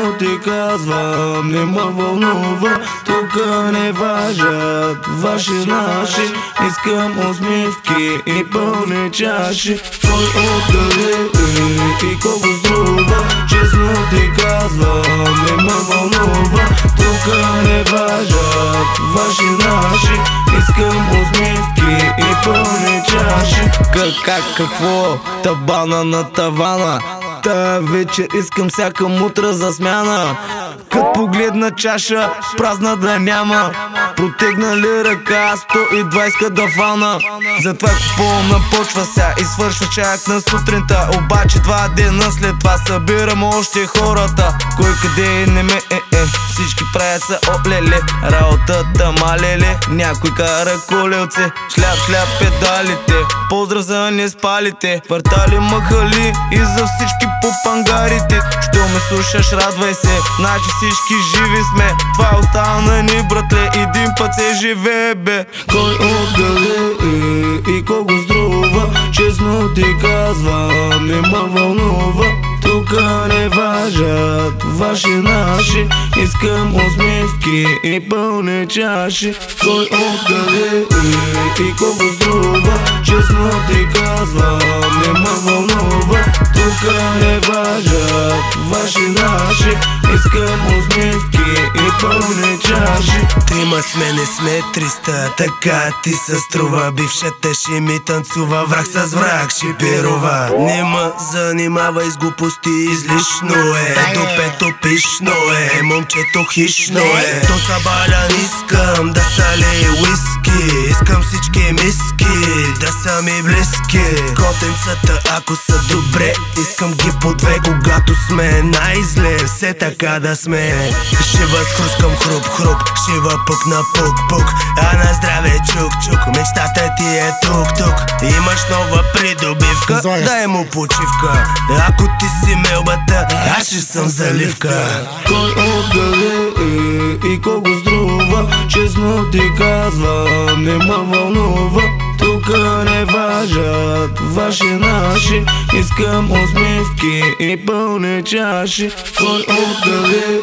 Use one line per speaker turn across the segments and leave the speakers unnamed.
Честно ти казвам, не ме вълнува. Тука не важат ваши наши. Искам усмивки и пълни чаши. Кой откъде и колко струва? Честно ти казвам, не ме вълнува. Тука не важат ваши наши. Искам усмивки и пълни чаши. Какво? Табана на тавана. Тая вечер искам всяка мутра за смяна. Кът погледна чаша, празна да няма. Протегна ли ръка, 120 да фана. Затова купувам на почва ся и свършва чак на сутринта. Обаче 2 дена след това събирам още хората. Кой къде не ме всички правят са олеле. Работата малеле, някой кара колелце. Шляп педалите, поздрав за неспалите. Квартали махали и за всички по пангарите. Що ме слушаш, радвай се, значи всички живи сме. Това остана ни, братле, един път се живее, бе. Кой откъде и колко струва? Честно ти казвам, не ме вълнува. Тука не важат ваши наши. Искам усмивки и пълни чаши. Кой откъде и колко струва? Честно ти казвам, не ме вълнува. Тука не важат ваши наши. Искам усмивки и пълни чаши.
Трима сме, не сме 300, така ти се струва. Бившата ще ми танцува, враг с враг ще пирува. Не ме занимавай с глупости, излишно е. Допето пишно е, момчето хищно е. То събалян искам да са ли уиски. Искам всички миски да са ми близки. Котенцата ако са добре, искам ги по две. Когато сме най-зле, все така да сме. Ще възхрускам хруп, шива пук на пук. А на здраве чук, мечтата ти е тук. Имаш нова придобивка, дай му почивка. Ако ти си мелбата, аз ще съм заливка.
Кой откъде и колко струва? Честно ти казвам, не ме вълнува. Тука не важат ваши наши. Искам усмивки и пълни чаши. Кой откъде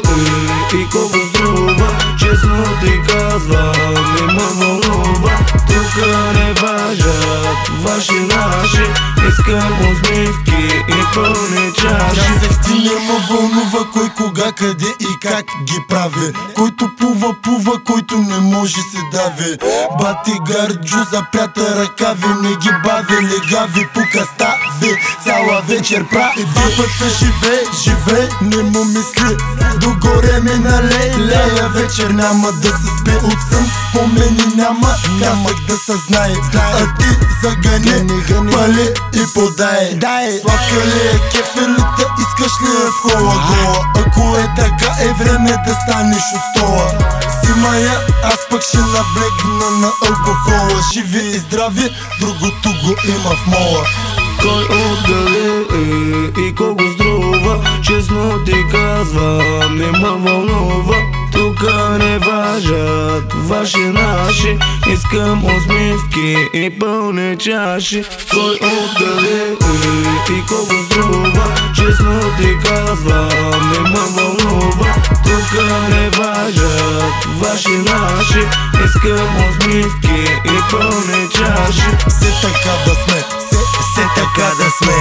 и колко струва? Честно ти казвам, не ме вълнува. Тука не важат ваши наши. Искам усмивки и пълни чаши.
Казах ти не ме вълнува кой, кога, къде и как ги прави. Който пува, който не може се дави. Бати гарджу запрята ръка, винаги бави. Легави пука стави, цяла вечер прави. Два път се живее, не му мисли. Догоре ми налей, лея вечер няма да се спи. От сън спомени няма, казах да се знае. А ти загани, пали и подай. Сладка ли е кефелите, искаш ли е в хола гола? Ако е така, е време да станеш от стола. Сима я, аз пък ще наблегна на алкохола. Живи и здрави, другото го има в мола.
Кой откъде и колко струва? Честно ти казвам, не ме вълнува. Тука не важат ваши наши. Искам усмивки и пълни чаши. Кой откъде и колко струва? Честно ти казвам, не ме вълнува. Тука не важат ваши наши. Искам усмивки и пълни чаши.
Все така да сме,
все така да сме.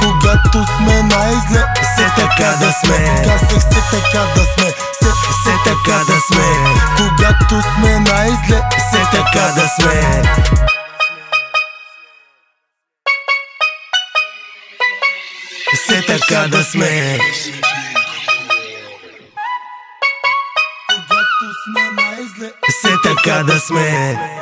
Когато сме най-зле,
все така да сме.
Казах все така да сме,
все така да сме.
Когато сме най-зле,
все така да сме. Все така да сме.
когато сме най-зле,
все така да сме.